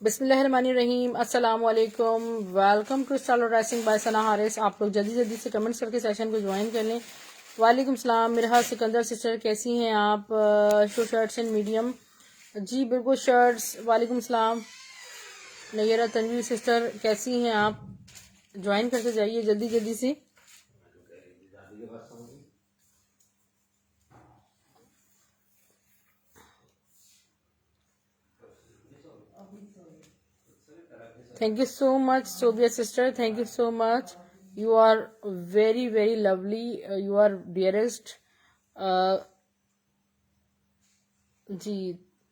बिस्मिल्लाहिर्रहमानिर्रहीम, अस्सलाम वालेकुम। Welcome to style dressing by Sana Haris. आप लोग जल्दी जल्दी से कमेंट्स करके सेशन को ज्वाइन कर लें। वालेकुम सलाम मिरहा सिकंदर सिस्टर, कैसी हैं आप? शो शर्ट्स एंड मीडियम, जी बिल्कुल शर्ट्स। वालेकुम सलाम नैरा तनवीर सिस्टर, कैसी हैं आप? ज्वाइन करके जाइए जल्दी जल्दी से। Thank you so much, Sobia sister. Thank you so much. You are very, very lovely. You are dearest. जी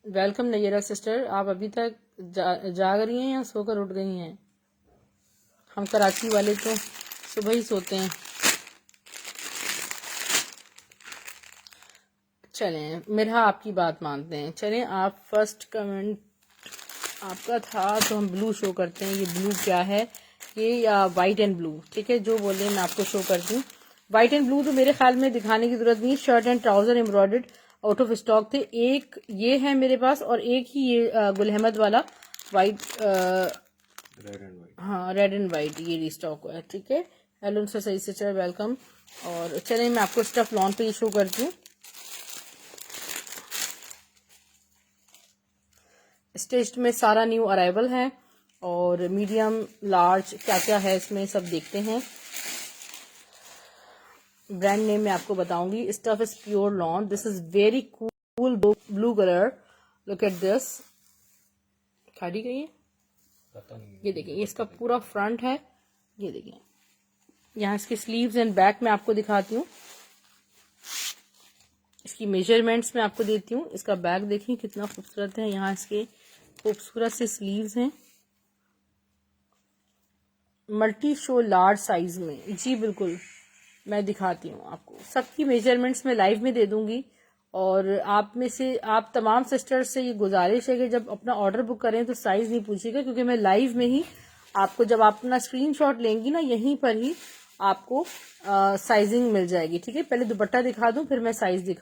वेलकम नैरा सिस्टर। आप अभी तक जाग रही हैं या सोकर उठ गई हैं? हम कराची वाले तो सुबह ही सोते हैं। चलें मेरा आपकी बात मानते हैं। चलें आप फर्स्ट कमेंट आपका था तो हम ब्लू शो करते हैं। ये ब्लू क्या है? ये वाइट एंड ब्लू, ठीक है। जो बोले मैं आपको शो करती हूँ। वाइट एंड ब्लू तो मेरे ख्याल में दिखाने की जरूरत नहीं। Shirt and trouser embroidered out of stock थे। एक ये है मेरे पास और एक ही ये गुल अहमद वाला वाइट, हाँ रेड एंड वाइट ये रिस्टॉक है, ठीक है। हेलो सही सिस्टर, वेलकम। और चलें मैं आपको स्टफ लॉन पे ये शो करती हूँ। स्टेज में सारा न्यू अराइवल है और मीडियम लार्ज क्या क्या है इसमें सब देखते हैं। ब्रांड नेम मैं आपको बताऊंगी। Stuff is pure lawn. This is very cool blue colour. Look at this. खाड़ी गई है, ये देखिए। ये इसका पूरा फ्रंट है, ये देखिए। यहाँ इसके स्लीव्स एंड बैक में आपको दिखाती हूँ। इसकी मेजरमेंट्स में आपको देती हूँ। इसका बैक देखिए कितना खूबसूरत है। यहाँ इसके खूबसूरत से स्लीव्स हैं, मल्टी शो लार्ज साइज में। जी बिल्कुल मैं दिखाती हूँ आपको। सबकी मेजरमेंट्स मैं लाइव में दे दूंगी। और आप में से आप तमाम सिस्टर्स से ये गुजारिश है कि जब अपना ऑर्डर बुक करें तो साइज नहीं पूछिएगा, क्योंकि मैं लाइव में ही आपको, जब आप अपना स्क्रीनशॉट लेंगी ना, यहीं पर ही आपको साइजिंग मिल जाएगी, ठीक है। पहले दुपट्टा दिखा दूं फिर मैं साइज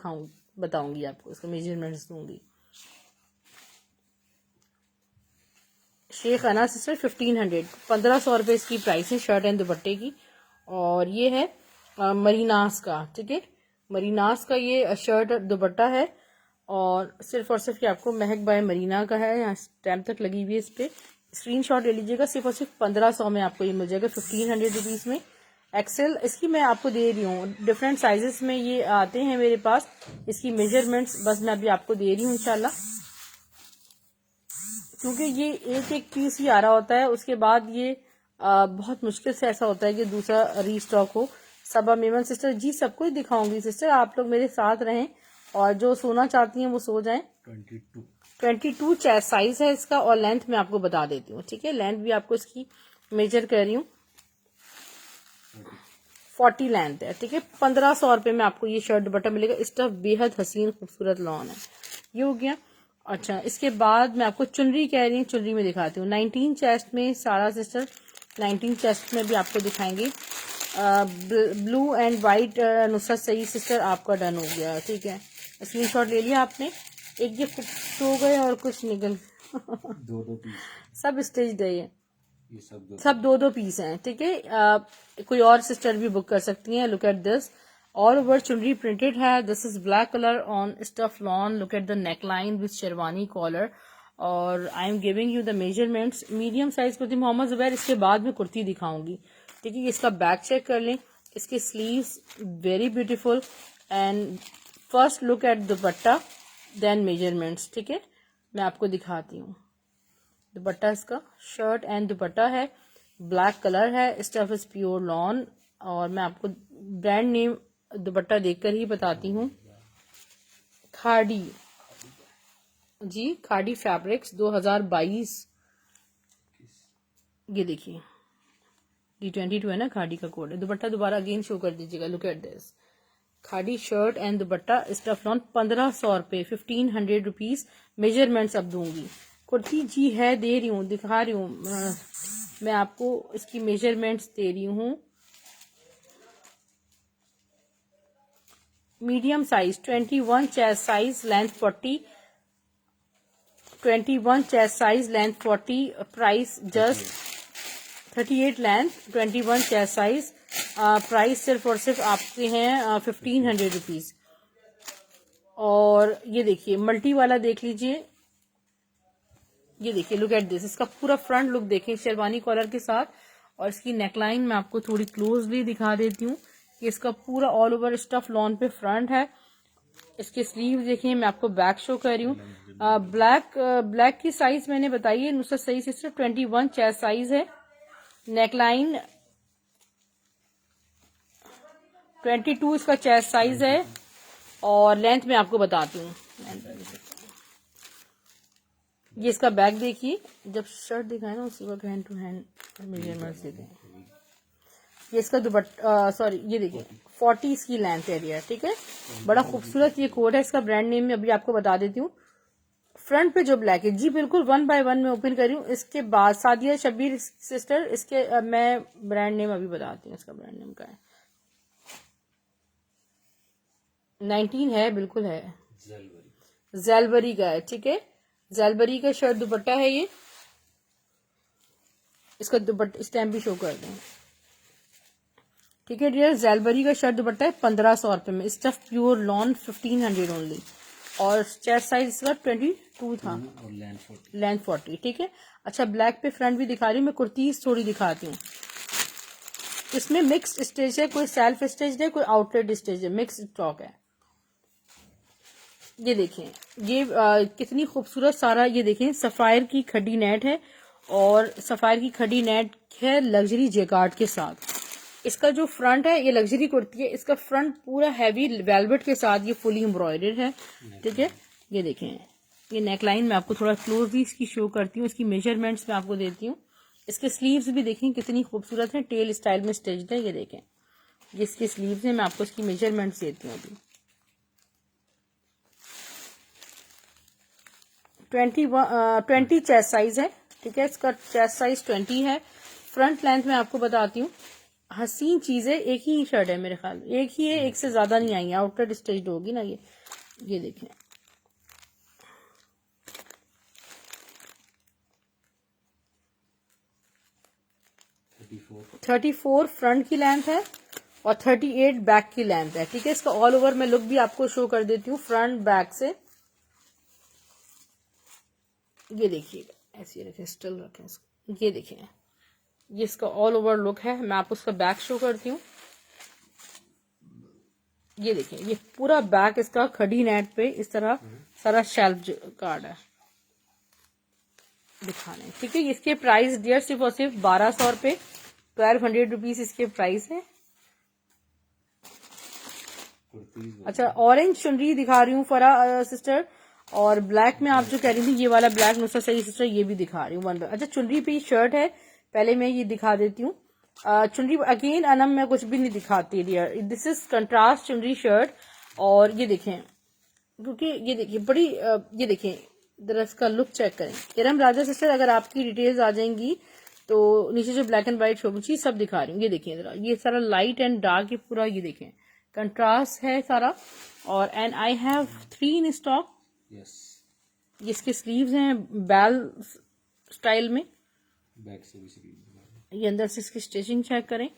बताऊंगी आपको, इसका मेजरमेंट्स दूंगी। शेख अना सिस्टर 1500, 1500 रुपये इसकी प्राइस है शर्ट एंड दुपट्टे की। और ये है मरीनास का, ठीक है। मरीनास का ये शर्ट दुपट्टा है और सिर्फ ये आपको महक बाय मरीना का है। यहाँ स्टैम्प तक लगी हुई है इस पे। स्क्रीनशॉट ले लीजिएगा। सिर्फ और सिर्फ 1500 में आपको ये मिल जाएगा, 1500 रुपीज में। एक्सेल इसकी मैं आपको दे रही हूँ। डिफरेंट साइजेस में ये आते हैं मेरे पास। इसकी मेजरमेंट्स बस मैं अभी आपको दे रही हूँ इंशाल्लाह, क्योंकि ये एक एक पीस ही आ रहा होता है। उसके बाद ये बहुत मुश्किल से ऐसा होता है कि दूसरा रीस्टॉक हो। सबा मेमन सिस्टर, जी सबको ही दिखाऊंगी सिस्टर, आप लोग मेरे साथ रहें और जो सोना चाहती हैं वो सो जाएं। 22 साइज है इसका और लेंथ मैं आपको बता देती हूँ, ठीक है। लेंथ भी आपको इसकी मेजर कर रही हूँ, 40 लेंथ है, ठीक है। 1500 रुपये में आपको ये शर्ट दुपट्टा मिलेगा। स्टफ बेहद हसीन खूबसूरत लॉन है। ये हो गया। अच्छा, इसके बाद मैं आपको चुनरी कह रही हूँ, चुनरी में दिखाती हूँ। 19 चेस्ट में सारा सिस्टर 19 चेस्ट में भी आपको दिखाएंगे। ब्लू एंड वाइट नुसरत सही सिस्टर आपका डन हो गया, ठीक है। स्क्रीनशॉट ले लिया आपने। एक ये सो गए और कुछ निकल दो पीस सब स्टेज है। ये सब दो पीस हैं, ठीक है। कोई और सिस्टर भी बुक कर सकती हैं। Look at this, all over चुनरी प्रिंटेड है। This is black colour on stuff lawn. Look at the neck line with sherwani collar. और I am giving you the measurements. Medium size kurti Mohammad Zubair. इसके बाद में कुर्ती दिखाऊंगी, ठीक है। इसका बैक चेक कर लें। इसके sleeves very beautiful and first look at dupatta then measurements. ठीक है, मैं आपको दिखाती हूँ दुपट्टा। इसका शर्ट एंड दुपट्टा है, ब्लैक कलर है, स्टफ इज प्योर लॉन। और मैं आपको ब्रांड नेम दुपट्टा देखकर ही बताती हूँ, खाड़ी जी, खाड़ी फैब्रिक्स 2022। ये देखिए D22 है ना, खाड़ी का कोड है। दुपट्टा दोबारा अगेन शो कर दीजिएगा, लुक एट दिस, खाड़ी shirt and dupatta, stuff lawn 1500 रुपये, 1500 रुपीज। मेजरमेंट्स अब दूंगी, कुर्ती जी है, दे रही हूँ, दिखा रही हूँ मैं आपको, इसकी मेजरमेंट्स दे रही हूँ। Medium size 21 chest size, length 40, 21 chest size, length 40, price just 38 length, 21 chest size, price सिर्फ और सिर्फ आपके हैं 1500 रुपीज। और ये देखिए मल्टी वाला देख लीजिए, ये देखिए लुक एट दिस, इसका पूरा फ्रंट लुक देखें शेरवानी कॉलर के साथ। और इसकी नेकलाइन मैं आपको थोड़ी क्लोजली दिखा देती हूँ कि इसका पूरा ऑल ओवर स्टफ लॉन पे फ्रंट है। इसके स्लीव देखिए, मैं आपको बैक शो कर रही हूँ। ब्लैक की साइज मैंने बताई है नुसरत सही सिस्टर, 21 चेस्ट साइज है। नेकलाइन 22 इसका चेस्ट साइज है। और लेंथ मैं आपको बताती हूँ, ये इसका बैक देखिए, जब शर्ट दिखाए ना उसी वक्त हैंड टू हैंड मेजरमेंट्स देते हैं। ये इसका दुपट्टा, सॉरी ये देखिए 40 इसकी लेंथ एरिया। ठीक है, बड़ा खूबसूरत ये कोट है। इसका ब्रांड नेम मैं अभी आपको बता देती हूँ। फ्रंट पे जो ब्लैक है जी, बिल्कुल 1 बाय 1 में ओपन कर रही हूँ। इसके बाद सादिया शब्बीर सिस्टर, इसके मैं ब्रांड नेम अभी बताती हूँ, इसका ब्रांड नेम का है 19 है, बिल्कुल है, जेलबरी का है। ठीक है, जेलबरी का शर्ट दुपट्टा है ये, इसका दुपट्टा स्टैम्प भी शो कर दें। ठीक है डियर, जेलबरी का शर्ट दुपट्टा है 1500 रुपए में, स्टफ प्योर लॉन 1500 ओनली। और चेस्ट साइज इसका 22 था और लेंथ 40। ठीक है, अच्छा ब्लैक पे फ्रंट भी दिखा रही हूँ मैं, कुर्तीज थोड़ी दिखाती हूँ। इसमें मिक्स स्टेज है, कोई सेल्फ स्टेज है, कोई आउटलेट स्टेज है, मिक्स स्टॉक है। ये देखें, ये कितनी खूबसूरत सारा, ये देखें सफायर की खड़ी नेट है, और सफायर की खड़ी नेट है लग्जरी जेकार्ड के साथ। इसका जो फ्रंट है, ये लग्जरी कुर्ती है, इसका फ्रंट पूरा हैवी वेलवेट के साथ ये फुली एम्ब्रॉयडर्ड है। ठीक है, ये देखें, ये नेकलाइन मैं आपको थोड़ा क्लोजली इसकी शो करती हूँ, इसकी मेजरमेंट्स मैं आपको देती हूँ। इसके स्लीव्स भी देखें कितनी खूबसूरत है, टेल स्टाइल में स्टिच्ड है। ये देखें, ये इसके स्लीव्स हैं, मैं आपको इसकी मेजरमेंट्स देती हूँ अभी। 20 चेस्ट साइज है। ठीक है, इसका चेस्ट साइज 20 है। फ्रंट लेंथ में आपको बताती हूँ, हसीन चीजें, एक ही शर्ट है मेरे ख्याल, एक ही है, एक से ज्यादा नहीं आई है, आउटलेट स्टिच्ड होगी ना ये देखें, थर्टी फोर फ्रंट की लेंथ है और 38 बैक की लेंथ है। ठीक है, इसका ऑल ओवर मैं लुक भी आपको शो कर देती हूँ फ्रंट बैक से। ये देखिएगा, ऐसे रखें, स्टिल रखें इसको, ये देखें, ये इसका ऑल ओवर लुक है। मैं आपको उसका बैक शो करती हूँ। ये देखें, ये पूरा बैक इसका खड़ी नेट पे इस तरह सारा शेल्फ कार्ड है दिखाने। ठीक है, इसके प्राइस डियर सिर्फ और सिर्फ 1200 रुपए, 1200 रुपीज इसके प्राइस है। अच्छा, ऑरेंज चुनरी दिखा रही हूँ फरा सिस्टर, और ब्लैक में आप जो कह रही थी ये वाला ब्लैक नुसरत सही सिस्टर, ये भी दिखा रही हूँ। अच्छा, चुनरी पे शर्ट है, पहले मैं ये दिखा देती हूँ। चुनरी अगेन अनम मैं कुछ भी नहीं दिखाती डियर, दिस इज कंट्रास्ट चुनरी शर्ट। और ये देखें, क्योंकि ये देखिए बड़ी ये देखें जरा इसका लुक चेक करें। इरम राजा सिस्टर, अगर आपकी डिटेल्स आ जाएंगी तो नीचे जो ब्लैक एंड व्हाइट शोबी सब दिखा रही हूँ। ये देखिए जरा, ये सारा लाइट एंड डार्क, ये पूरा ये देखें कंट्रास्ट है सारा। और and I have 3 in stock. ये इसके स्लीव्स हैं बैल स्टाइल में, बैक से भी ये अंदर से इसकी स्टिचिंग चेक करें।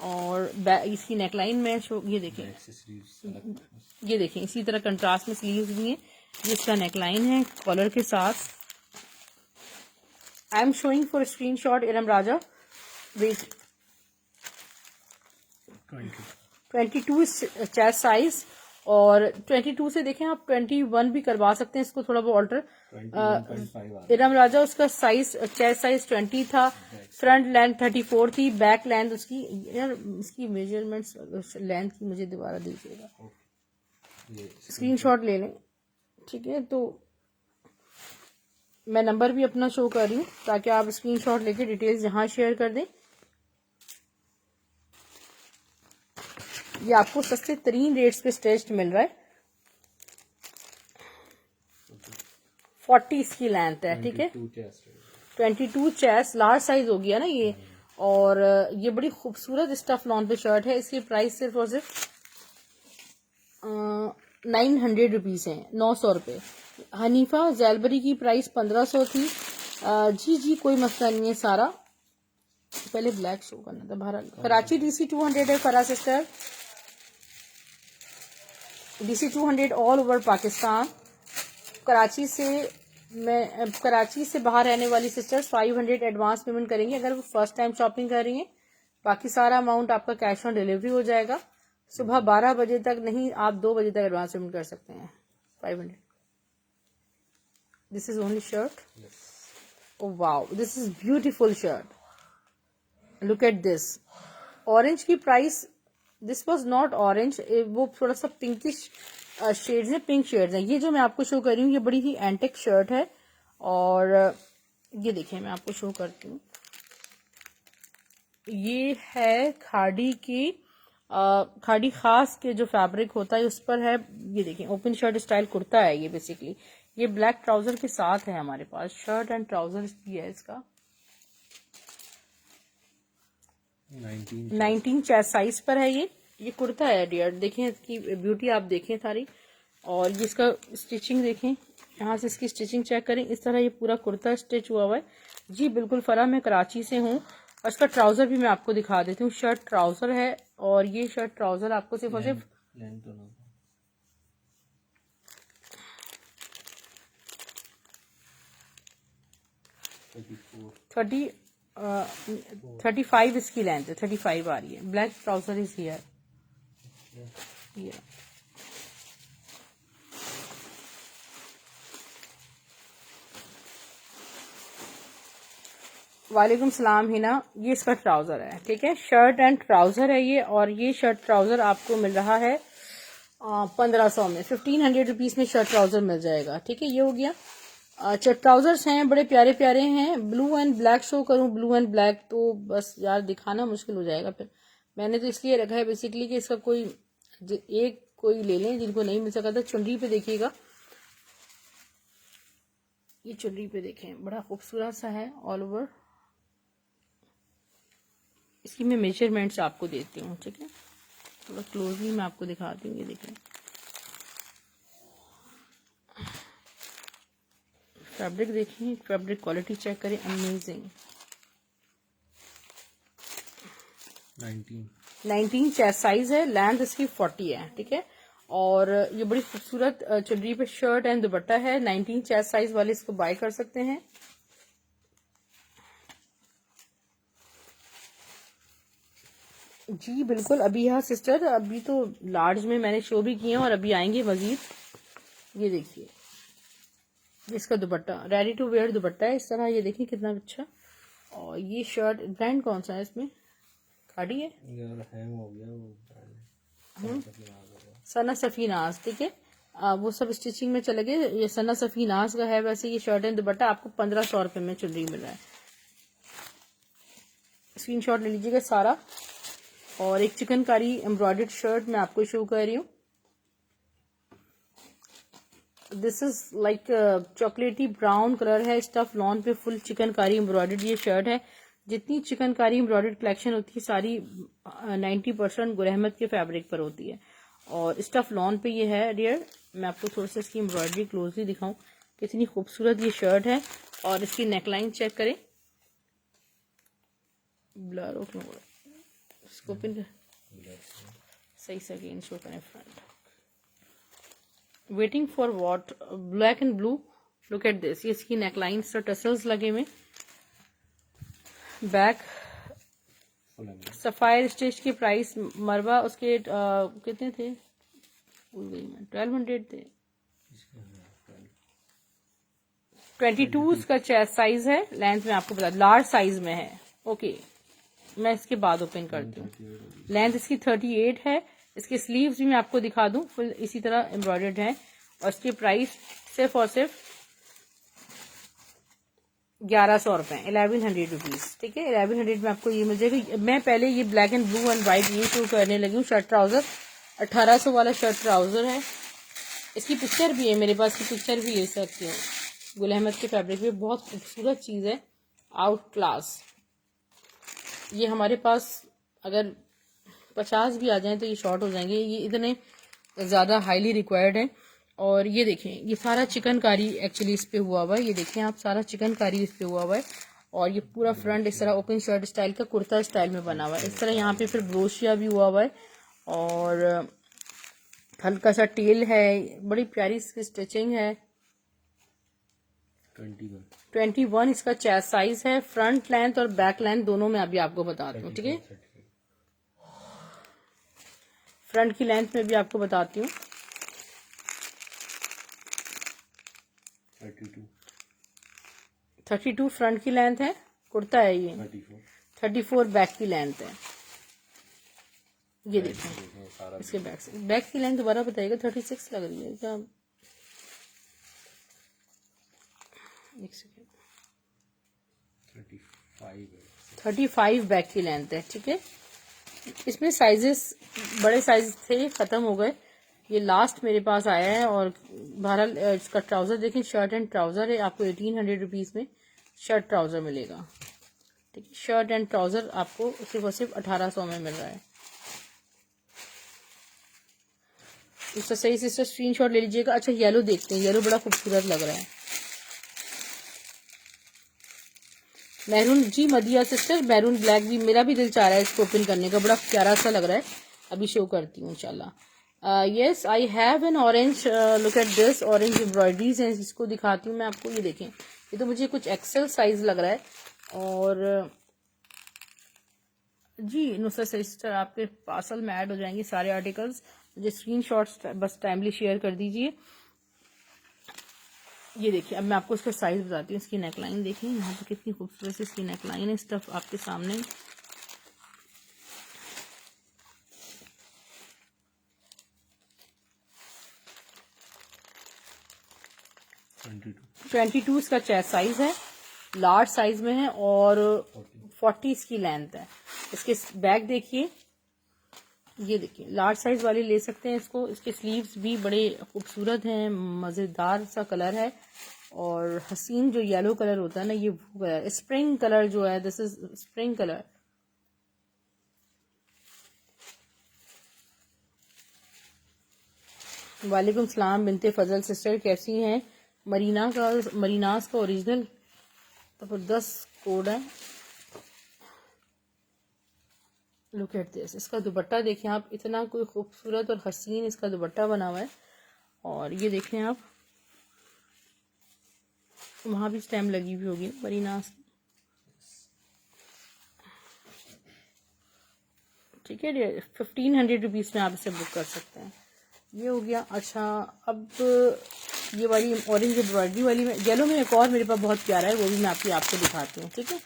और इसकी नेकलाइन में ये देखें, ये देखें इसी तरह कंट्रास्ट में स्लीव्स भी हैं। ये इसका नेकलाइन है कॉलर के साथ। I am showing for screenshot Iram Raja, wait, 22 chest size, और 22 से देखें आप 21 भी करवा सकते हैं इसको थोड़ा बहुत ऑल्टर। इरम राजा उसका साइज चेस्ट साइज 20 था, फ्रंट लेंथ 34 थी, बैक लेंथ उसकी, यार इसकी मेजरमेंट्स लेंथ की मुझे दोबारा दीजिएगा, स्क्रीनशॉट ले लें, ठीक है। तो मैं नंबर भी अपना शो कर रही हूँ ताकि आप स्क्रीनशॉट लेके डिटेल्स यहाँ शेयर कर दें। ये आपको सस्ते तरीन रेट्स पे स्ट्रेच्ड मिल रहा है। 40 इसकी लेंथ है, ठीक है। 22 चेस्ट लार्ज साइज हो गया ना ये, और ये बड़ी खूबसूरत स्टफ लॉन पे शर्ट है। इसकी प्राइस सिर्फ और सिर्फ 900 रुपीज है, 900 रुपये। हनीफा जैलबरी की प्राइस 1500 थी। जी कोई मसला नहीं है सारा। पहले ब्लैक शो करना था बाहर। कराची DC 200 है फरा sister, DC 200 all over Pakistan. Karachi से बाहर रहने वाली सिस्टर्स 500 एडवांस पेमेंट करेंगे अगर वो फर्स्ट टाइम शॉपिंग कर रही हैं। बाकी सारा अमाउंट आपका कैश ऑन डिलीवरी हो जाएगा। सुबह 12 बजे तक नहीं, आप 2 बजे तक एडवांस पेमेंट कर सकते हैं। 500। This is only shirt. Oh wow, this is beautiful shirt. Look at this. Orange की price, this was not orange, वो थोड़ा सा पिंकिश शेड्स हैं, पिंक शेड्स हैं। ये जो मैं आपको शो कर रही हूँ ये बड़ी ही एंटिक शर्ट है, और ये देखिए मैं आपको शो करती हूँ। ये है खाड़ी की खाड़ी खास के जो फैब्रिक होता है उस पर है। ये देखिए ओपन शर्ट स्टाइल कुर्ता है ये बेसिकली। ये ब्लैक ट्राउजर के साथ है हमारे पास, शर्ट एंड ट्राउजर भी है इसका। 19 चेस्ट साइज पर है ये कुर्ता है डियर। देखें इसकी ब्यूटी आप देखें सारी, और ये इसका स्टिचिंग देखें, यहाँ से इसकी स्टिचिंग चेक करें। इस तरह ये पूरा कुर्ता स्टिच हुआ हुआ है। जी बिल्कुल फरा, मैं कराची से हूँ। और इसका ट्राउजर भी मैं आपको दिखा देती हूँ। शर्ट ट्राउजर है, और ये शर्ट ट्राउजर आपको सिर्फ और सिर्फ 35 इसकी लेंथ है, 35 आ रही है। Black trouser is here. वालेकुम सलाम हिना। ये इसका ट्राउजर है, ठीक है। शर्ट एंड ट्राउजर है ये, और ये शर्ट ट्राउजर आपको मिल रहा है 1500 में। 1500 रुपीज में शर्ट ट्राउजर मिल जाएगा, ठीक है। ये हो गया। अच्छा ट्राउजर्स हैं, बड़े प्यारे प्यारे हैं। ब्लू एंड ब्लैक शो करूं, ब्लू एंड ब्लैक तो बस यार दिखाना मुश्किल हो जाएगा। फिर मैंने तो इसलिए रखा है बेसिकली कि इसका कोई ले लें जिनको नहीं मिल सका था। चुनरी पे देखिएगा, ये चुनरी पे देखें, बड़ा खूबसूरत सा है ऑल ओवर। इसकी मैं मेजरमेंट्स आपको देती हूँ, ठीक है। थोड़ा क्लोजली मैं आपको दिखाती हूँ। ये देखें फैब्रिक, देखिए फैब्रिक क्वालिटी चेक करें, अमेजिंग। 19 चेस्ट साइज है, लेंथ इसकी 40 है, ठीक है। और ये बड़ी खूबसूरत चुनरी पे शर्ट एंड दुपट्टा है। 19 चेस्ट साइज वाले इसको बाय कर सकते हैं। जी बिल्कुल। अभी यहाँ सिस्टर अभी तो लार्ज में मैंने शो भी किए हैं और अभी आएंगे मजीद। ये देखिए इसका dupatta ready to wear dupatta है इस तरह। ये देखिए कितना अच्छा। और ये शर्ट ब्रांड कौन सा है इसमें? खाड़ी है यार, हैंग हो गया वो। सना सफीनाज, ठीक है। वो सब स्टिचिंग में चले गए। ये सना सफीनाज का है। वैसे ये शर्ट एंड दुपट्टा आपको 1500 रुपये में चुनरी मिल रहा है। स्क्रीनशॉट ले लीजिएगा सारा। और एक चिकनकारी एम्ब्रॉयडर्ड शर्ट मैं आपको शो कर रही हूँ। दिस इज लाइक चॉकलेटी ब्राउन कलर है। स्टफ लॉन पे फुल चिकनकारी एम्ब्रॉयडर्ड ये शर्ट है। जितनी चिकनकारी एम्ब्रॉयडर्ड कलेक्शन होती है सारी 90% गुल अहमद के फैब्रिक पर होती है। और स्टफ लॉन पे ये है डियर। मैं आपको थोड़ा सा इसकी एम्ब्रॉयडरी क्लोजली दिखाऊं, कितनी खूबसूरत ये शर्ट है। और इसकी नेकलाइन चेक करें, ब्लर हो क्यों हो रहा है, इसको ओपन कर सही से अगेन शो करें front. Waiting for what, black and blue. Look at this. ये इसकी नेकलाइन से टसल्स लगे हुए। बैक सफायर स्टिच की प्राइस मरवा उसके कितने थे भूल गई मैं, 1200 थे। 22 इसका चेस्ट साइज है, लेंथ में आपको बता लार्ज साइज में है। ओके, मैं इसके बाद ओपन करती हूँ। लेंथ इसकी 38 है। इसके स्लीव्स भी मैं आपको दिखा दूं, फुल इसी तरह एम्ब्रॉयडर्ड है। और इसकी प्राइस सिर्फ और सिर्फ 1100 रुपए, 1100 रुपीज। ठीक है, 1100 में आपको ये मिल जाएगा। मैं पहले ये black and blue and white ये शो करने लगी हूँ। शर्ट ट्राउजर 1800 वाला शर्ट ट्राउजर है। इसकी पिक्चर भी है मेरे पास, की पिक्चर भी ले सकती हूँ। गुल अहमद के फैब्रिक में बहुत खूबसूरत चीज है, आउट क्लास। ये हमारे पास अगर 50 भी आ जाए तो ये शॉर्ट हो जाएंगे, ये इतने ज्यादा हाईली रिक्वायर्ड है। और ये देखें, ये सारा चिकनकारी एक्चुअली इस पे हुआ हुआ है। ये देखें आप, सारा चिकनकारी इस पे हुआ हुआ है। और ये पूरा फ्रंट इस तरह ओपन शर्ट स्टाइल का कुर्ता स्टाइल में बना हुआ है। इस तरह यहाँ पे फिर ब्रोशिया भी हुआ हुआ है और हल्का सा टेल है। बड़ी प्यारी इसकी स्टिचिंग है। 21 इसका चेस्ट साइज है। फ्रंट लेंथ और बैक लेंथ दोनों में अभी आपको बताती हूँ। ठीक है, फ्रंट की लेंथ में भी आपको बताती हूँ। 32 फ्रंट की लेंथ है, कुर्ता है ये। 34 बैक की लेंथ है। ये देखिए इसके बैक से, बैक की लेंथ दोबारा बताइएगा। 36 लग रही है क्या? एक सेकेंड, 35 बैक की लेंथ है। ठीक है, इसमें साइजेस बड़े साइज थे, खत्म हो गए। ये लास्ट मेरे पास आया है। और बहरहाल इसका ट्राउजर देखें, शर्ट एंड ट्राउजर है। आपको 1800 रुपीज में शर्ट ट्राउजर मिलेगा। ठीक है, शर्ट एंड ट्राउजर आपको सिर्फ और सिर्फ 1800 में मिल रहा है। इसका सही से स्क्रीनशॉट ले लीजिएगा। अच्छा, येलो देखते हैं, येलो बड़ा खूबसूरत लग रहा है। मैरून जी मदिया सिस्टर, मैरून ब्लैक भी मेरा भी दिल चाह रहा है इसको ओपन करने का, बड़ा प्यारा सा लग रहा है। अभी शो करती हूँ इंशाल्लाह। Yes, I have an orange, look at this, orange embroideries हैं। इसको दिखाती हूँ मैं आपको। ये देखें, ये तो मुझे कुछ एक्सेल साइज लग रहा है। और जी नुसरत सिस्टर, आपके पार्सल में ऐड हो जाएंगे सारे आर्टिकल्स। मुझे स्क्रीनशॉट्स बस टाइमली शेयर कर दीजिए। ये देखिए, अब मैं आपको इसका साइज बताती हूँ। इसकी नेकलाइन देखिए, यहाँ पे कितनी खूबसूरत सी इसकी नेकलाइन है। स्टफ आपके सामने। ट्वेंटी टू इसका चेस्ट साइज है, लार्ज साइज में है। और 40 इसकी लेंथ है। इसके बैक देखिए, ये देखिए लार्ज साइज वाले ले सकते हैं इसको। इसके स्लीव्स भी बड़े खूबसूरत हैं, मजेदार सा कलर है। और हसीन जो येलो कलर होता है ना, ये वो कलर, स्प्रिंग कलर जो है, दिस इज स्प्रिंग कलर। वालेकुम सलाम बिनते फजल सिस्टर, कैसी हैं? मरीनास का ओरिजिनल जबरदस्त कोड है। लुक एट दिस, इसका दुपट्टा देखें आप, इतना कोई खूबसूरत और हसीन इसका दुपट्टा बना हुआ है। और ये देखें आप, वहां भी स्टैम्प लगी हुई होगी मरीनास। ठीक है, 1500 रुपीज में आप इसे बुक कर सकते हैं। ये हो गया। अच्छा, अब ये वाली ऑरेंज एम्ब्रॉयडरी वाली में, येलो में एक और मेरे पास बहुत प्यारा है, वो भी मैं आपको दिखाती हूँ। ठीक है,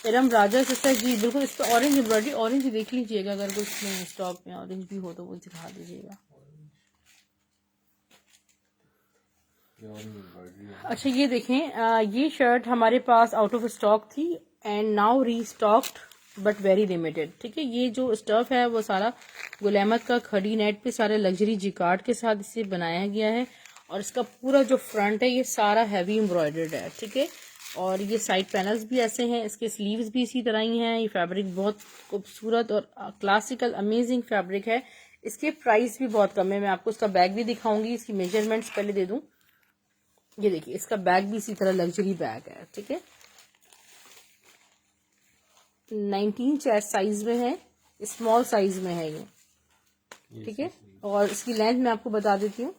इरम राजा सिस्टर जी, बिल्कुल इस पर ऑरेंज एम्ब्रॉयडरी, ऑरेंज देख लीजिएगा, अगर कुछ में स्टॉक में ऑरेंज भी हो तो वो दिखा दीजिएगा। अच्छा, ये देखें, ये शर्ट हमारे पास आउट ऑफ स्टॉक थी and now restocked but very limited. ठीक है, ये जो स्टफ है वो सारा गुल अहमद का खड़ी नेट पे सारे लग्जरी जिकार्ड के साथ इसे बनाया गया है। और इसका पूरा जो फ्रंट है ये सारा हैवी एम्ब्रॉयडर्ड है। ठीक है, और ये साइड पैनल्स भी ऐसे हैं, इसके स्लीव्स भी इसी तरह ही हैं। ये फैब्रिक बहुत खूबसूरत और क्लासिकल अमेजिंग फैब्रिक है। इसके प्राइस भी बहुत कम है। मैं आपको इसका बैग भी दिखाऊंगी, इसकी मेजरमेंट्स पहले दे दूं। ये देखिए, इसका बैग भी इसी तरह लग्जरी बैग है। ठीक है, 19 चेस्ट साइज में है, स्मॉल साइज में है ये। ठीक है, और इसकी लेंथ मैं आपको बता देती हूँ।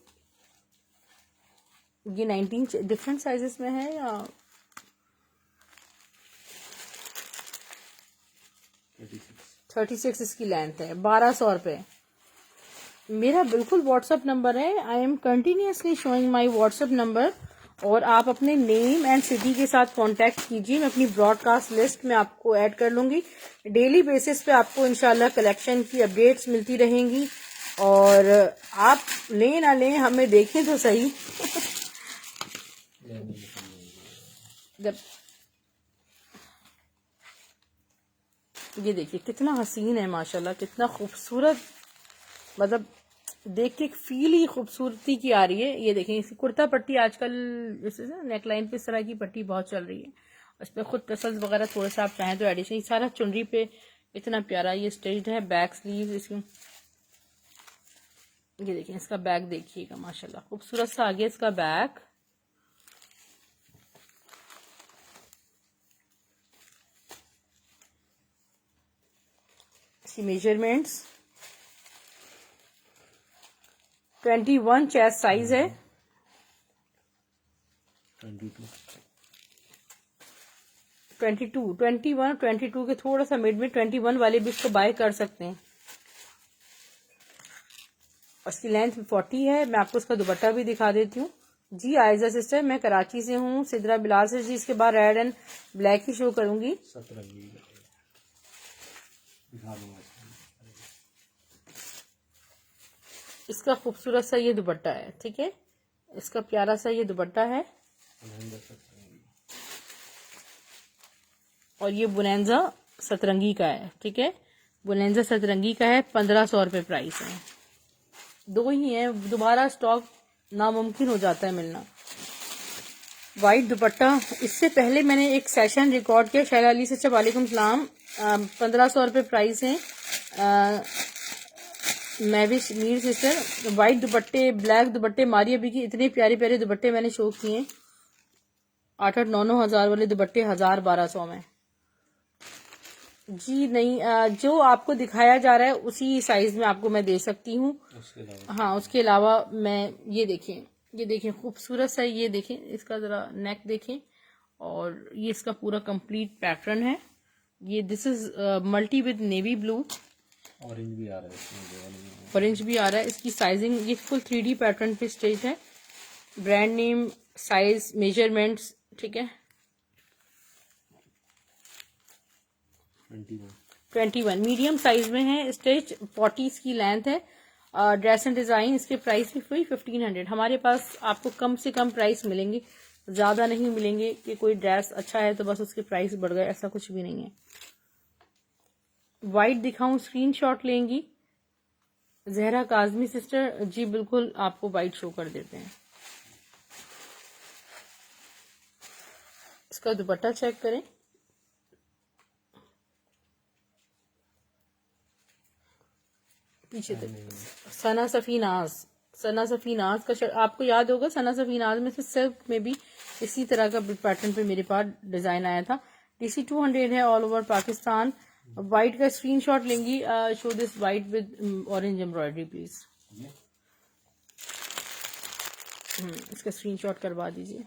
ये 19 डिफरेंट साइजेस में है या 36 इसकी लेंथ है, 1200 रुपये। मेरा बिल्कुल व्हाट्सअप नंबर है, I am continuously showing my WhatsApp number, और आप अपने नेम एंड सिटी के साथ कांटेक्ट कीजिए। मैं अपनी ब्रॉडकास्ट लिस्ट में आपको ऐड कर लूंगी। डेली बेसिस पे आपको इंशाल्लाह कलेक्शन की अपडेट्स मिलती रहेंगी, और आप लें ना लें हमें देखें तो सही। जब ये देखिए कितना हसीन है माशाल्लाह, कितना खूबसूरत, मतलब देख के एक फील ही खूबसूरती की आ रही है। ये देखें इसकी कुर्ता पट्टी आजकल जैसे नेकलाइन पे इस तरह की पट्टी बहुत चल रही है, उस पर खुद टसल्स वगैरह थोड़े से आप चाहें तो एडिशन। सारा चुनरी पे इतना प्यारा ये स्टेज है। बैक स्लीव इसकी, ये देखें इसका बैक देखिएगा माशाल्लाह खूबसूरत सा आगे इसका बैक। इसकी मेजरमेंट्स 21 चेस्ट साइज है, 21 के थोड़ा सा मिड में 21 वाले भी इसको बाय कर सकते हैं। उसकी लेंथ 40 है। मैं आपको इसका दुपट्टा भी दिखा देती हूँ जी। आयजा सिस्टर, मैं कराची से हूँ, सिद्रा बिलाल से जी। इसके बाद red and black he show करूंगी। इसका खूबसूरत सा ये दुपट्टा है, ठीक है, इसका प्यारा सा ये दुपट्टा है, और ये बुनेंजा सतरंगी का है, ठीक है, बुनेंजा सतरंगी का है। 1500 रुपये प्राइस है। दो ही है, दोबारा स्टॉक नामुमकिन हो जाता है मिलना। वाइट दुपट्टा, इससे पहले मैंने एक सेशन रिकॉर्ड किया शैला अली से, वालेकुम सलाम। 1500 रुपये प्राइस है। मैं भी मीर सिस्टर, वाइट दुपट्टे, ब्लैक दुपट्टे, मारी अभी की इतने प्यारे प्यारे दुपट्टे मैंने शो किए। 8-9 हज़ार वाले दुपट्टे 1000-1200 में जी। नहीं, जो आपको दिखाया जा रहा है उसी साइज में आपको मैं दे सकती हूँ। हाँ, उसके अलावा मैं ये देखें खूबसूरत सा, ये देखें इसका जरा नेक देखें, और ये इसका पूरा कंप्लीट पैटर्न है। ये this is multi with navy blue, orange भी आ रहा है, ऑरेंज भी आ रहा है। इसकी साइजिंग ये फुल 3D पैटर्न पे स्टेज है। ब्रांड नेम, साइज, मेजरमेंट्स, ठीक है। 21 मीडियम साइज में है। स्टेज 40 की लेंथ है। ड्रेस एंड डिजाइन इसके प्राइस भी हुई 1500। हमारे पास आपको कम से कम प्राइस मिलेंगे, ज्यादा नहीं मिलेंगे कि कोई ड्रेस अच्छा है तो बस उसके प्राइस बढ़ गए, ऐसा कुछ भी नहीं है। वाइट दिखाऊं, स्क्रीनशॉट लेंगी जहरा काजमी सिस्टर जी? बिल्कुल, आपको वाइट शो कर देते हैं। इसका दुपट्टा चेक करें, पीछे तक सना सफीनाज का आपको याद होगा। सना सफीनाज में से सिल्क में भी इसी तरह का पैटर्न पे मेरे पास डिजाइन आया था। DC 200 है, ऑल ओवर पाकिस्तान। वाइट का स्क्रीनशॉट लेंगी। Show this white with orange embroidery please. इसका स्क्रीनशॉट करवा दीजिए।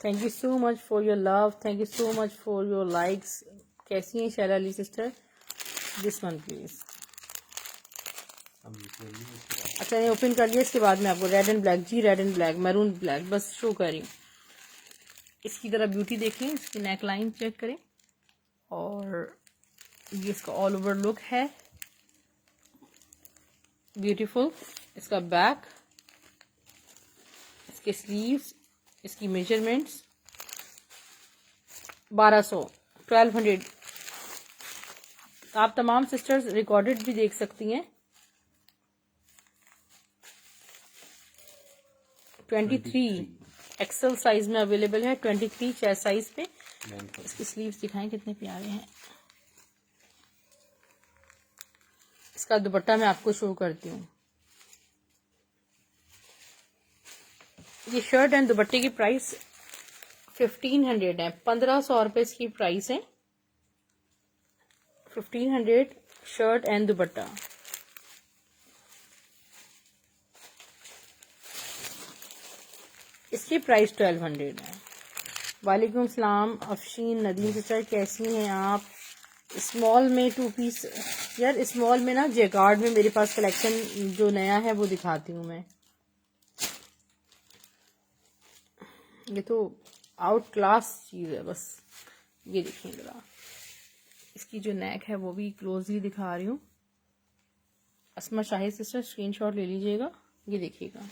Thank you so much for your love, thank you so much for your likes. कैसी हैं Shaila Ali sister? This one please. अच्छा, ये ओपन कर लिया। इसके बाद में आपको रेड एंड ब्लैक जी, red and black, maroon black बस शो कर रही हूँ। इसकी तरह ब्यूटी देखें, इसकी नेक लाइन चेक करें, और ये इसका ऑल ओवर लुक है, ब्यूटीफुल। इसका बैक, इसके स्लीव्स, इसकी मेजरमेंट्स 1200 आप तमाम सिस्टर्स रिकॉर्डेड भी देख सकती हैं। 23 एक्सेल साइज में अवेलेबल है, 23 चेस्ट साइज पे। इसकी स्लीव्स दिखाएं कितने प्यारे हैं। इसका दुपट्टा मैं आपको शो करती हूँ। ये शर्ट एंड दुपट्टे की प्राइस 1500 है। 1500 रुपए इसकी प्राइस है। 1500 शर्ट एंड दुपट्टा। इसकी प्राइस 1200 है। वालेकुम सलाम अफशीन नदीम सिस्टर, कैसी हैं आप? स्मॉल में 2 पीस, यार स्मॉल में ना जैकार्ड में मेरे पास कलेक्शन जो नया है वो दिखाती हूँ मैं। ये तो आउट क्लास चीज़ है बस। ये देखिए जरा, इसकी जो नेक है वो भी क्लोजली दिखा रही हूँ। अस्मा शाहिद सिस्टर स्क्रीनशॉट ले लीजिएगा। ये देखिएगा,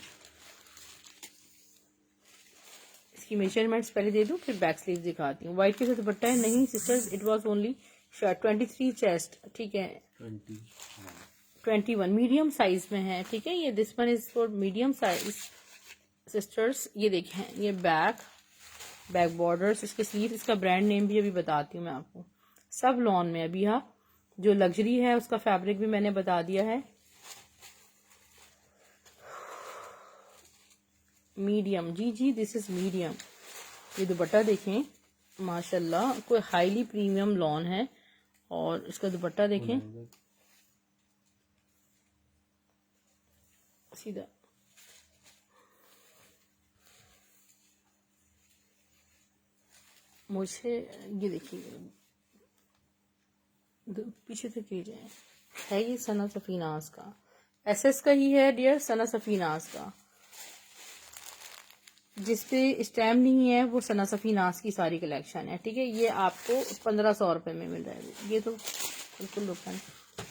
इसकी मेजरमेंट्स पहले दे दूँ फिर बैक स्लीव दिखाती हूँ। व्हाइट के साथ दुपट्टा है नहीं sisters, it was only shirt. 23 chest, ठीक है, 21 मीडियम साइज में है, ठीक है। ये this one is for medium size sisters. ये देखें, ये बैक बॉर्डर्स, इसके स्लीव, इसका ब्रांड नेम भी अभी बताती हूँ मैं आपको। सब लॉन में अभी, हाँ जो लग्जरी है उसका फैब्रिक भी मैंने बता दिया है। मीडियम, जी दिस इज मीडियम। ये दुपट्टा देखें माशाल्लाह, कोई हाईली प्रीमियम लॉन है। और इसका दुपट्टा देखें सीधा, मुझे ये देखिए पीछे से कीजिए, है ये सना सफीनाज का, एसएस का ही है डियर, सना सफीनाज का। जिसपे स्टैम्प नहीं है वो सना सफीनाज की सारी कलेक्शन है, ठीक है। ये आपको 1500 रुपये में मिल जाएगी। ये तो बिल्कुल लोकल।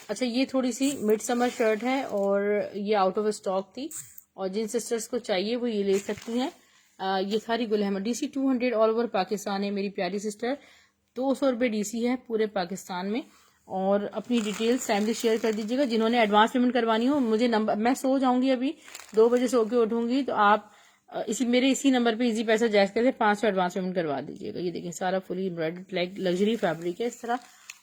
अच्छा, ये थोड़ी सी मिड समर शर्ट है और ये आउट ऑफ स्टॉक थी, और जिन सिस्टर्स को चाहिए वो ये ले सकती हैं। ये सारी Gul Ahmed DC 200 all over Pakistan है मेरी प्यारी सिस्टर। 200 रुपये DC है पूरे पाकिस्तान में। और अपनी डिटेल्स टाइमली शेयर कर दीजिएगा। जिन्होंने एडवांस पेमेंट करवानी हो मुझे नंबर, मैं सो जाऊंगी अभी 2 बजे सो के उठूंगी, तो आप इसी नंबर पे इजी पैसा जैस करके 500 एडवांस पेमेंट करवा दीजिएगा। ये देखिए सारा fully embroidered like luxury fabric है इस तरह।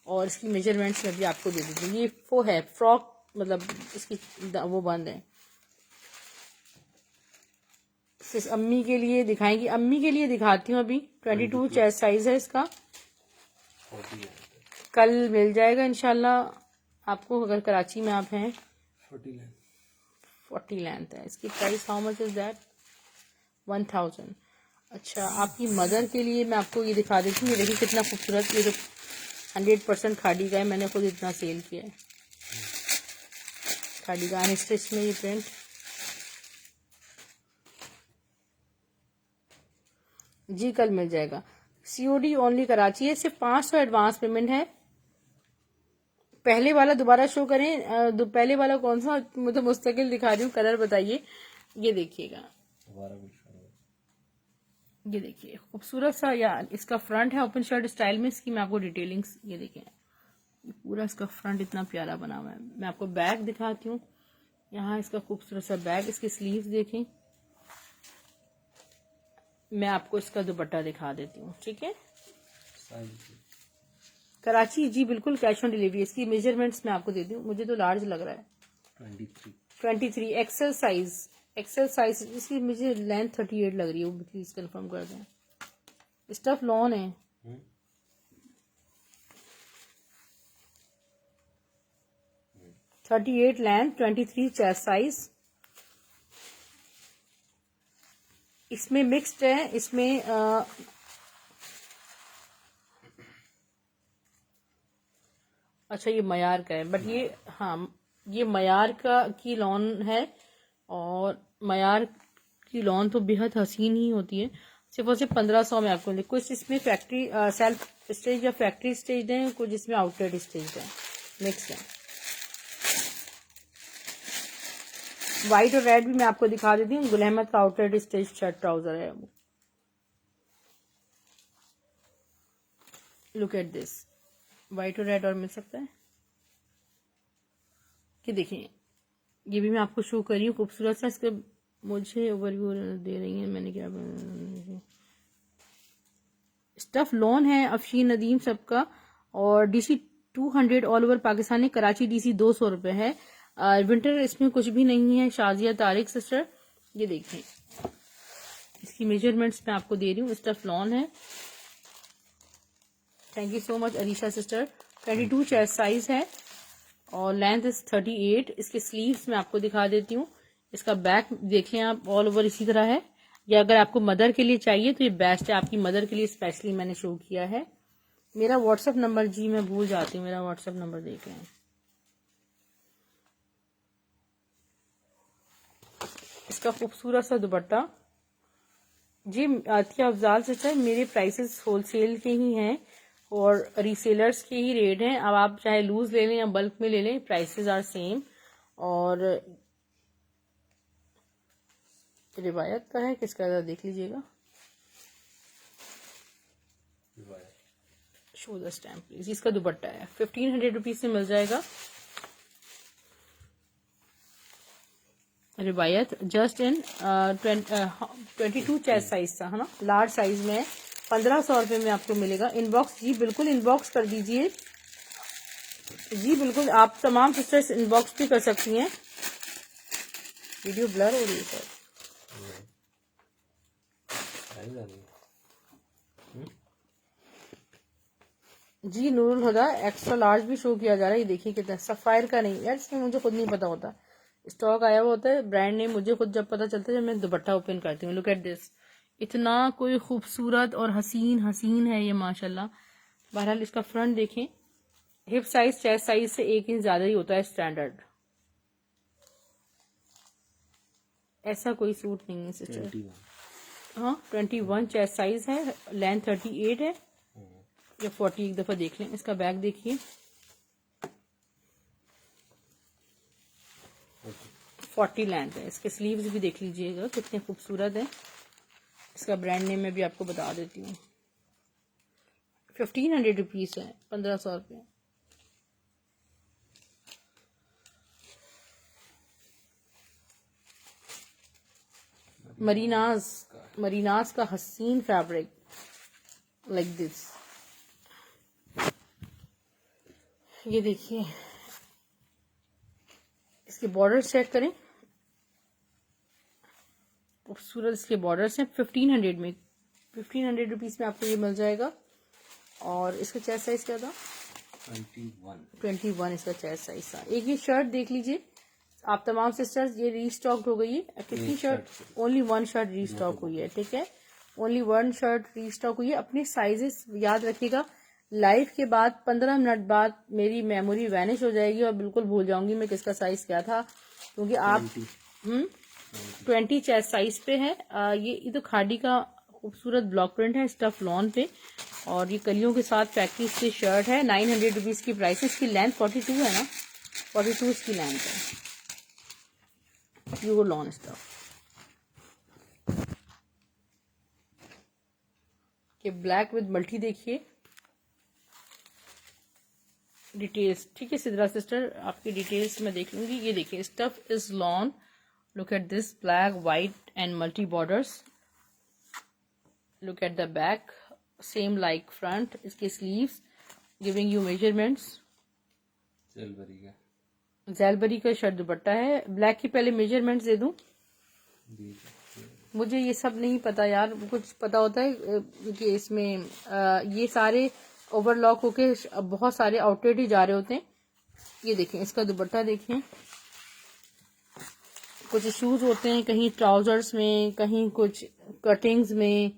और इसकी मेजरमेंट्स में भी आपको दे दीजिए। ये वो है फ्रॉक, मतलब इसकी वो बंद है। सिर्फ अम्मी के लिए दिखाएंगी, अम्मी के लिए दिखाती हूँ अभी। 22 चेस्ट साइज है इसका, कल मिल जाएगा इंशाल्लाह आपको, अगर कराची में आप हैं। 40 लेंथ है इसकी। Price how much is that? 1000। अच्छा, आपकी मदर के लिए मैं आपको ये दिखा देती हूँ। ये देखिए कितना खूबसूरत, ये तो 100% खादी का है, मैंने खुद इतना सेल किया है। खादी का अनस्टिच में ये प्रिंट, जी कल मिल जाएगा। COD ओनली कराची है। सिर्फ 500 एडवांस पेमेंट है। पहले वाला दोबारा शो करें। पहले वाला कौन सा, मुझे मुस्तकिल दिखा रही हूँ। कलर बताइए। ये देखिएगा, ये देखिए खूबसूरत सा, या इसका फ्रंट है ओपन शर्ट स्टाइल में। इसकी मैं आपको डिटेलिंग्स, ये देखिए पूरा इसका फ्रंट इतना प्यारा बना हुआ है। मैं आपको बैक दिखाती हूँ। यहाँ इसका खूबसूरत सा बैक, इसके स्लीव्स देखें। मैं आपको इसका दुपट्टा दिखा देती हूँ, ठीक है। कराची, जी बिल्कुल कैश ऑन डिलीवरी। इसकी मेजरमेंट्स मैं आपको देती हूँ। मुझे तो लार्ज लग रहा है। 23 एक्सेल साइज, एक्सेल साइज। इसकी मुझे लेंथ 38 लग रही है, वो प्लीज कंफर्म कर दें। स्टफ लॉन है। हम्म। 38 लेंथ, 23 चेस्ट साइज। इसमें मिक्स्ड है, इसमें अच्छा ये मयार का है, बट ये, हाँ ये मयार का की लॉन है। और मयार की लॉन तो बेहद हसीन ही होती है। सिर्फ और सिर्फ 1500 में आपको। कुछ इसमें फैक्ट्री सेल्फ स्टेज या फैक्ट्री स्टेज है, कुछ इसमें आउटलेट स्टेज है, मिक्स है। व्हाइट और रेड भी मैं आपको दिखा देती हूँ। गुल अहमद का आउटलेट स्टेज शर्ट ट्राउजर है वो। लुक एट दिस, व्हाइट और रेड और मिल सकता है कि देखिए, ये भी मैं आपको शो कर रही हूँ खूबसूरत सा। इसके मुझे ओवरव्यू दे रही है, मैंने क्या, स्टफ लॉन है अफशीन नदीम सबका। और DC 200 ऑल ओवर पाकिस्तान है। कराची DC 200 रुपये है। विंटर इसमें कुछ भी नहीं है। शाजिया तारिक सिस्टर, ये देखें इसकी मेजरमेंट्स मैं आपको दे रही हूँ। स्टफ लॉन है। Thank you so much Alisha sister. 22 chest size है और लेंथ इज 38। इसके स्लीव्स मैं आपको दिखा देती हूँ। इसका बैक देखें आप, ऑल ओवर इसी तरह है। या अगर आपको मदर के लिए चाहिए तो ये बेस्ट है, आपकी मदर के लिए स्पेशली मैंने शो किया है। मेरा व्हाट्सएप नंबर, जी मैं भूल जाती हूँ, मेरा व्हाट्सएप नंबर देख लें। इसका खूबसूरत सा दुपट्टा। जी आतिया अफजाल से सर, मेरे प्राइसेस होलसेल के ही हैं और रीसेलर्स के ही रेट हैं। अब आप चाहे लूज ले लें या बल्क में ले लें, प्राइसेस आर सेम। और रिवायत का है, किसका देख लीजिएगा। Show the stamp please. इसका दुपट्टा है 1500 रुपीज से मिल जाएगा। रिवायत जस्ट इन 22 चेस्ट साइज था, है ना, लार्ज साइज में 1500 रुपये में आपको मिलेगा। इनबॉक्स, जी बिल्कुल इनबॉक्स कर दीजिए, जी बिल्कुल आप तमाम सिस्टर्स इनबॉक्स भी कर सकती हैं। वीडियो ब्लर हो रही है सर। जी नूरुल हुदा एक्स्ट्रा लार्ज भी शो किया जा रहा है। ये देखिए कितना सफायर का नहीं यार, इसमें मुझे खुद नहीं पता होता, स्टॉक आया हुआ होता है, ब्रांड नेम मुझे खुद जब पता चलता है जब मैं दुपट्टा ओपन करती हूँ। लुक एट दिस, इतना कोई खूबसूरत और हसीन हसीन है ये माशाल्लाह। बहरहाल इसका फ्रंट देखें, हिप साइज चेस्ट साइज से 1 इंच ज्यादा ही होता है स्टैंडर्ड। ऐसा कोई सूट नहीं है सिस्टर। हाँ 21 चेस्ट साइज है, लेंथ 38 है या 40, एक दफा देख लें। इसका बैक देखिए, 40 लेंथ है। इसके स्लीव्स भी देख लीजिएगा कितने खूबसूरत है। इसका ब्रांड नेम मैं भी आपको बता देती हूँ। 1500 रुपीज है, 1500 रुपये। मरीनाज का हसीन फैब्रिक लाइक दिस। ये देखिए इसके बॉर्डर चेक करें, खूबसूरत इसके बॉर्डर्स हैं। 1500 में, 1500 रुपीज में आपको ये मिल जाएगा। और इसका चेस्ट साइज क्या था? 21 इसका चेस्ट साइज था। एक ये शर्ट देख लीजिए आप तमाम सिस्टर्स, ये रीस्टॉक हो गई है। कितनी शर्ट? ओनली 1 शर्ट रीस्टॉक हुई है, ठीक है, ओनली 1 शर्ट रीस्टॉक हुई है। अपने साइजेस याद रखिएगा। लाइव के बाद 15 मिनट बाद मेरी मेमोरी वैनिश हो जाएगी और बिल्कुल भूल जाऊंगी मैं किसका साइज क्या था, क्योंकि आप 20 चेस्ट साइज पे है। ये तो खादी का खूबसूरत ब्लॉक प्रिंट है स्टफ लॉन पे, और ये कलियों के साथ फैक्ट्री से शर्ट है। 900 रुपीज की प्राइस है। इसकी लेंथ 42 है ना, 42 इसकी लेंथ है। प्योर लॉन स्टफ के ब्लैक विद मल्टी। देखिए डिटेल्स, ठीक है सिद्रा सिस्टर, आपकी डिटेल्स मैं देख लूंगी। ये देखिए stuff is lawn, look at this black white and multi borders. Look at the back, same like front. इसके स्लीव्स गिविंग यू मेजरमेंट्स। जैलबरी का शर्ट दुपट्टा है। ब्लैक की पहले मेजरमेंट्स दे दूं? मुझे ये सब नहीं पता यार, कुछ पता होता है कि इसमें ये सारे ओवरलॉक होके बहुत सारे आउटलेट ही जा रहे होते हैं। ये देखें इसका दुपट्टा देखें, कुछ इश्यूज होते हैं कहीं ट्राउजर्स में, कहीं कुछ कटिंग्स में,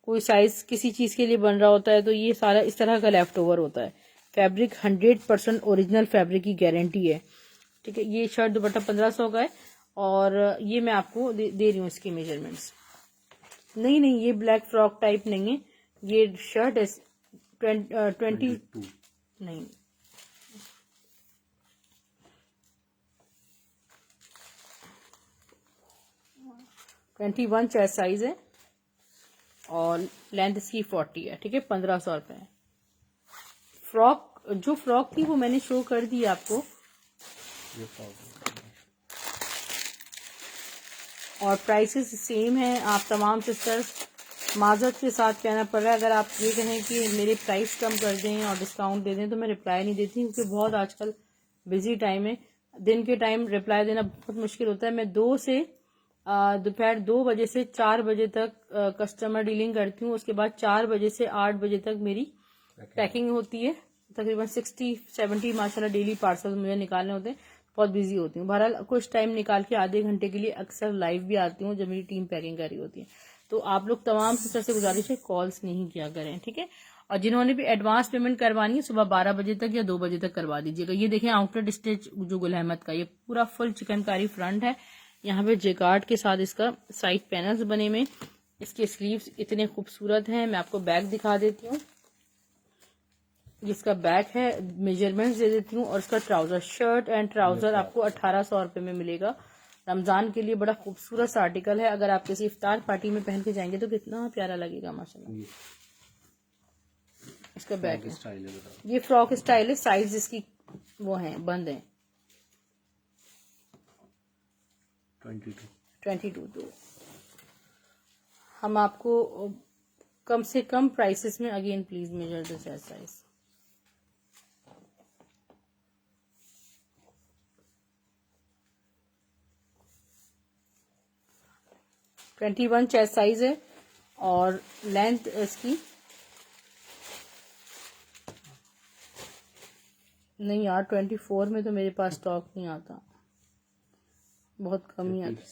कोई साइज किसी चीज के लिए बन रहा होता है तो ये सारा इस तरह का लेफ्ट ओवर होता है। फैब्रिक 100% ओरिजिनल फैब्रिक की गारंटी है, ठीक है। ये शर्ट दुपट्टा 1500 का है और ये मैं आपको दे रही हूँ इसकी मेजरमेंट्स। नहीं ये ब्लैक फ्रॉक टाइप नहीं है, ये शर्ट है 22 नहीं 21 चेस्ट साइज है और लेंथ इसकी 40 है, ठीक है। 1500 रुपए। फ्रॉक, जो फ्रॉक थी वो मैंने शो कर दी आपको, और प्राइसेस सेम है। आप तमाम सिस्टर्स माजरत के साथ कहना पड़ रहा है, अगर आप ये कहें कि मेरे प्राइस कम कर दें और डिस्काउंट दे दें तो मैं रिप्लाई नहीं देती, क्योंकि बहुत आजकल बिजी टाइम है। दिन के टाइम रिप्लाई देना बहुत मुश्किल होता है। मैं दोपहर 2 बजे से 4 बजे तक कस्टमर डीलिंग करती हूँ। उसके बाद 4 बजे से 8 बजे तक मेरी पैकिंग होती है। तकरीबन 60-70 माशाल्लाह डेली पार्सल मुझे निकालने होते हैं। बहुत बिजी होती हूँ। बहरहाल कुछ टाइम निकाल के आधे घंटे के लिए अक्सर लाइव भी आती हूँ जब मेरी टीम पैकिंग कर रही होती है। तो आप लोग तमाम सिस्टर से गुजारिश है कॉल्स नहीं किया करें, ठीक है। और जिन्होंने भी एडवांस पेमेंट करवानी है सुबह 12 बजे तक या 2 बजे तक करवा दीजिएगा। ये देखें आउटलेट स्टिच जो गुल अहमद का, ये पूरा फुल चिकनकारी फ्रंट है। यहाँ पे जेकार्ड के साथ इसका साइड पैनल्स बने में, इसके स्लीव्स इतने खूबसूरत हैं। मैं आपको बैक दिखा देती हूँ, जिसका बैक है मेजरमेंट्स दे देती हूँ। और इसका ट्राउजर, शर्ट एंड ट्राउजर आपको 1800 रुपये में मिलेगा। रमजान के लिए बड़ा खूबसूरत सा आर्टिकल है। अगर आप किसी इफ्तार पार्टी में पहन के जाएंगे तो कितना प्यारा लगेगा माशाल्लाह। इसका बैक है, ये फ्रॉक स्टाइल है। साइज इसकी वो है, बंद है 22। तो हम आपको कम से कम प्राइसेस में, again please measure this as size. Twenty 21 chest size है और लेंथ इसकी नहीं यार 24 में तो मेरे पास स्टॉक नहीं आता, बहुत कम ही आता।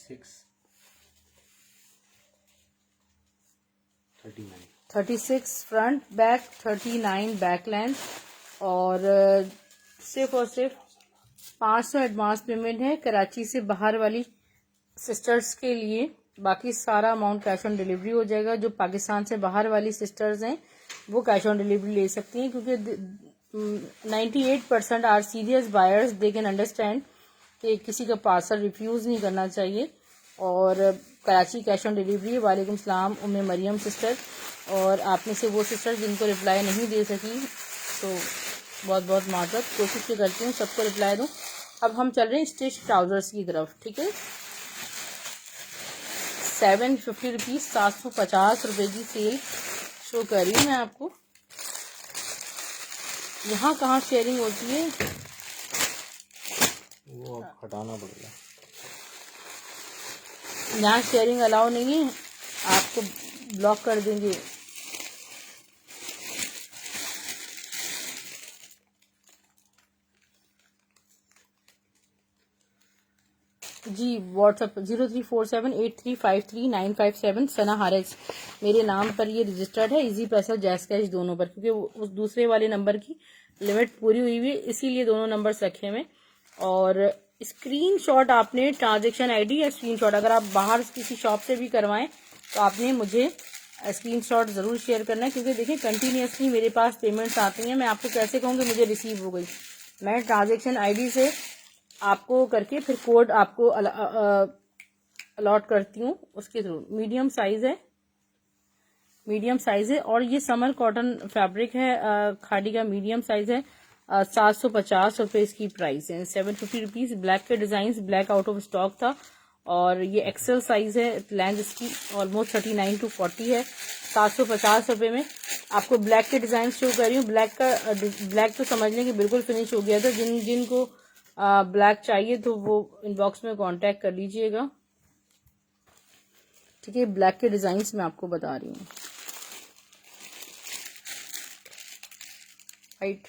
36 फ्रंट बैक, 39 बैक लेंथ और सिर्फ 500 एडवांस पेमेंट है कराची से बाहर वाली सिस्टर्स के लिए। बाकी सारा अमाउंट कैश ऑन डिलीवरी हो जाएगा। जो पाकिस्तान से बाहर वाली सिस्टर्स हैं वो कैश ऑन डिलीवरी ले सकती हैं, क्योंकि 98% are serious buyers, they can understand कि किसी का पार्सल रिफ्यूज़ नहीं करना चाहिए। और कराची कैश ऑन डिलीवरी। वालेकुम सलाम उम्मे मरियम सिस्टर। और आप में से वो सिस्टर जिनको रिप्लाई नहीं दे सकी तो बहुत बहुत माजरत, कोशिश भी करती हूँ सबको रिप्लाई दूँ। अब हम चल रहे हैं स्टिच ट्राउजर्स की तरफ, ठीक है। 750 रुपीज़, 750 रुपये की सेल शो कर रही हूँ मैं आपको। यहाँ कहाँ शेयरिंग होती है वो हटाना पड़ेगा, यहाँ शेयरिंग अलाउ नहीं है, आपको ब्लॉक कर देंगे। जी व्हाट्सअप 034783533957 सना हारिस मेरे नाम पर ये रजिस्टर्ड है। इजी पैसा जैस कैश दोनों पर, क्योंकि उस दूसरे वाले नंबर की लिमिट पूरी हुई हुई है, इसीलिए दोनों नंबर्स रखे हुए। और स्क्रीनशॉट आपने ट्रांजैक्शन आईडी या स्क्रीनशॉट, अगर आप बाहर किसी शॉप से भी करवाएं तो आपने मुझे स्क्रीनशॉट ज़रूर शेयर करना है, क्योंकि देखिए कंटिन्यूसली मेरे पास पेमेंट्स आती हैं। मैं आपको कैसे कहूँ कि मुझे रिसीव हो गई, मैं ट्रांजैक्शन आईडी से आपको करके फिर कोड आपको अलॉट करती हूँ उसके थ्रू। मीडियम साइज है और ये समर कॉटन फैब्रिक है, खादी का मीडियम साइज है। 750 रुपये इसकी प्राइस है। 750 रुपीज़। ब्लैक के design, black out of stock था और ये एक्सेल साइज है। लेंथ इसकी ऑलमोस्ट 39 to 40 है। 750 रुपये में आपको ब्लैक के डिजाइन शो कर रही हूँ। ब्लैक तो समझ लें कि बिल्कुल फिनिश हो गया था। जिनको ब्लैक चाहिए तो वो इनबॉक्स में कांटेक्ट कर लीजिएगा, ठीक है। ब्लैक के डिजाइन्स मैं आपको बता रही हूँ। राइट,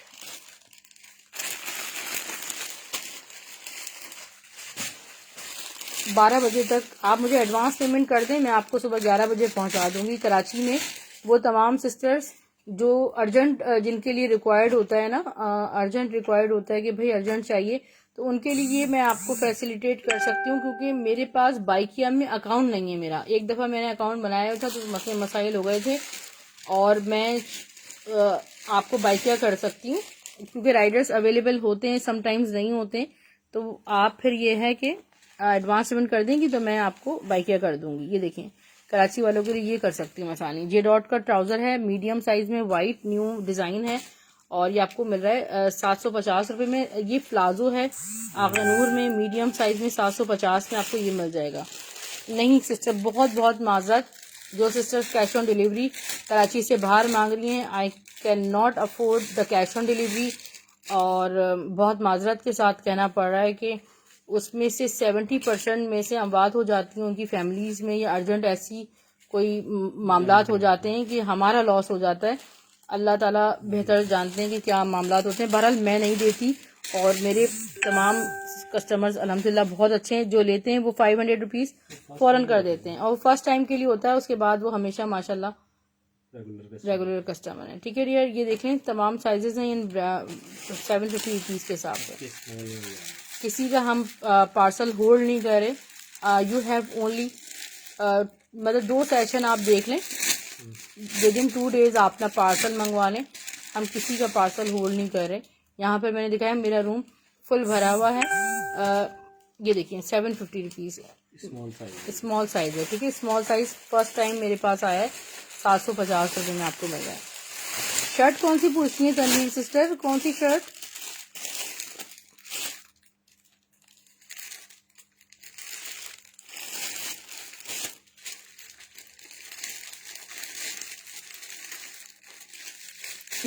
बारह बजे तक आप मुझे एडवांस पेमेंट कर दें, मैं आपको सुबह 11 बजे पहुंचा दूंगी। कराची में वो तमाम सिस्टर्स जो अर्जेंट, जिनके लिए रिक्वायर्ड होता है ना, अर्जेंट रिक्वायर्ड होता है कि भाई अर्जेंट चाहिए, तो उनके लिए मैं आपको फैसिलिटेट कर सकती हूँ, क्योंकि मेरे पास बाइकिया में अकाउंट नहीं है मेरा। एक दफ़ा मैंने अकाउंट बनाया था तो मसले मसाइल हो गए थे और मैं आपको बाइकिया कर सकती हूँ, क्योंकि राइडर्स अवेलेबल होते हैं, समटाइम्स नहीं होते। तो आप फिर ये है कि एडवांस पेमेंट कर देंगी तो मैं आपको बाइकिया कर दूंगी। ये देखें, कराची वालों के लिए ये कर सकती हूँ आसानी। जे डॉट का ट्राउजर है, मीडियम साइज में, वाइट न्यू डिजाइन है और ये आपको मिल रहा है 750 रुपये में। ये प्लाजो है आगरा नूर में, मीडियम साइज में, 750 में आपको ये मिल जाएगा। नहीं सिस्टर, बहुत बहुत माजरत, जो sisters cash on delivery Karachi से बाहर मांग रही हैं, I can not afford the cash on delivery. और बहुत माजरत के साथ कहना पड़ रहा है कि उसमें से 70% में से अमवात हो जाती हैं उनकी फैमिलीज में, या अर्जेंट ऐसी कोई मामलात हो जाते हैं कि हमारा लॉस हो जाता है। अल्लाह ताला बेहतर जानते हैं कि क्या मामलात होते हैं। बहरहाल मैं नहीं देती और मेरे तमाम कस्टमर्स अल्हम्दुलिल्लाह बहुत अच्छे हैं, जो लेते हैं वो 500 रुपीज़ फ़ौरन कर देते हैं, और फर्स्ट टाइम के लिए होता है, उसके बाद वो हमेशा माशाल्लाह रेगुलर कस्टमर है। ठीक है डियर, ये देखें तमाम साइजेस हैं इन 750 रुपीज़ के हिसाब से। किसी का हम पार्सल होल्ड नहीं कर रहे, यू हैव ओनली मतलब 2 सेशन आप देख लें, विद इन 2 डेज आप अपना पार्सल मंगवा लें, हम किसी का पार्सल होल्ड नहीं कर रहे। यहाँ पर मैंने दिखाया मेरा रूम फुल भरा हुआ है। ये देखिए 750 रुपीज़ स्मॉल साइज है। ठीक है, स्मॉल साइज फर्स्ट टाइम मेरे पास आया है, 750 रुपये में आपको मिल रहा है। शर्ट कौन सी पूछती है तनवीर सिस्टर, कौन सी शर्ट?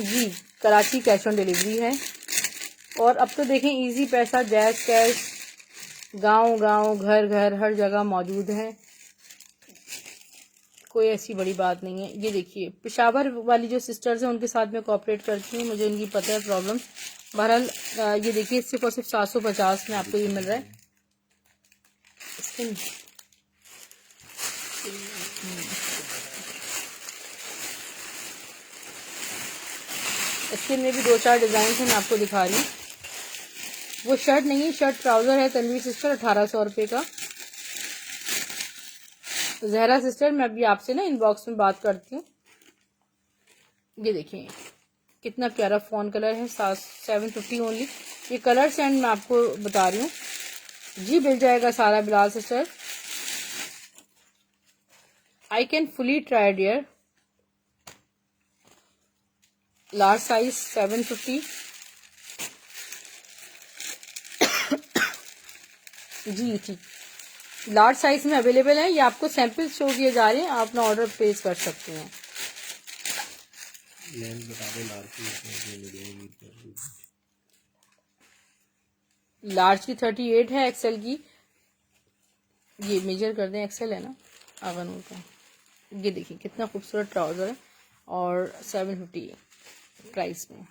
जी, कराची कैश ऑन डिलीवरी है। और अब तो देखें इजी पैसा, जैज कैश, गांव घर घर हर जगह मौजूद है, कोई ऐसी बड़ी बात नहीं है। ये देखिए पेशावर वाली जो सिस्टर्स हैं उनके साथ में कोऑपरेट करती हूँ, मुझे इनकी पता है प्रॉब्लम। बहरहाल ये देखिए सिर्फ और सिर्फ 750 में आपको ये मिल रहा है। इसके में भी 2-4 डिज़ाइन हैं, मैं आपको दिखा रही हूँ। वो शर्ट नहीं है, शर्ट ट्राउज़र है तनवीर सिस्टर, 1800 रुपये का। जहरा सिस्टर मैं अभी आपसे ना इनबॉक्स में बात करती हूँ। ये देखिए कितना प्यारा फ़ॉन कलर है, 750 ओनली। ये कलर सेंड मैं आपको बता रही हूँ। जी मिल जाएगा Sara Bilal sister, I can fully try dear. Large size 750। जी ठीक, लार्ज साइज में अवेलेबल है। ये आपको सैंपल शो किए जा रहे हैं, आप अपना ऑर्डर प्लेस कर सकते हैं। लार्ज की 38 है, एक्सेल की ये मेजर कर दें, एक्सेल है ना आगनूर का। ये देखिए कितना खूबसूरत ट्राउजर है और 750 प्राइस में।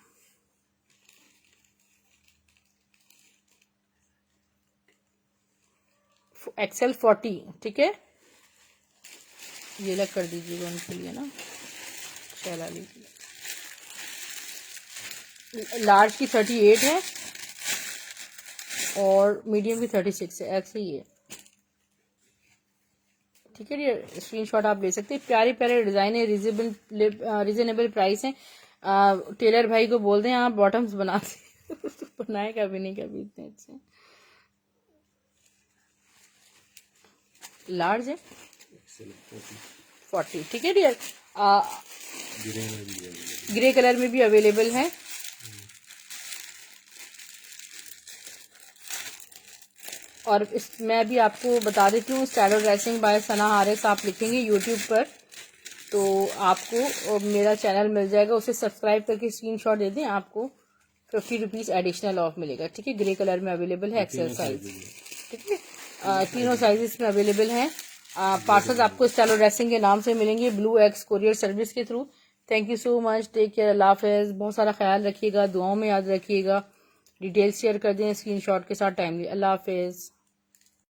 एक्सेल 40, ठीक है, ये अलग कर दीजिएगा उनके लिए ना, चला लीजिए। लार्ज की 38 है और मीडियम की 36 है, ऐसे ही है। ठीक है, ये स्क्रीनशॉट आप ले सकते हैं। प्यारे प्यारे डिज़ाइन है, रीजनेबल प्राइस है। टेलर भाई को बोल दें आप बॉटम्स बनाते बनाए कभी नहीं कभी इतने अच्छे। लार्ज है 40, ठीक है डियर। ग्रे कलर में भी अवेलेबल है। और मैं भी आपको बता देती हूँ, स्टाइलो ड्रेसिंग बाय सना हारिस आप लिखेंगे यूट्यूब पर तो आपको मेरा चैनल मिल जाएगा, उसे सब्सक्राइब करके स्क्रीनशॉट दे दें, आपको 50 रुपीज़ एडिशनल ऑफ मिलेगा। ठीक है, ग्रे कलर में अवेलेबल है, एक्सेल साइज। ठीक है, तीनों साइजेस में अवेलेबल हैं। पार्सल्स आपको स्टाइलो ड्रेसिंग के नाम से मिलेंगे, ब्लू एक्स कोरियर सर्विस के through. Thank you so much, take care, अल्लाह हाफिज़। बहुत सारा ख्याल रखिएगा, दुआओं में याद रखिएगा। डिटेल्स शेयर कर दें स्क्रीनशॉट के साथ टाइमली। अल्लाह हाफिज़।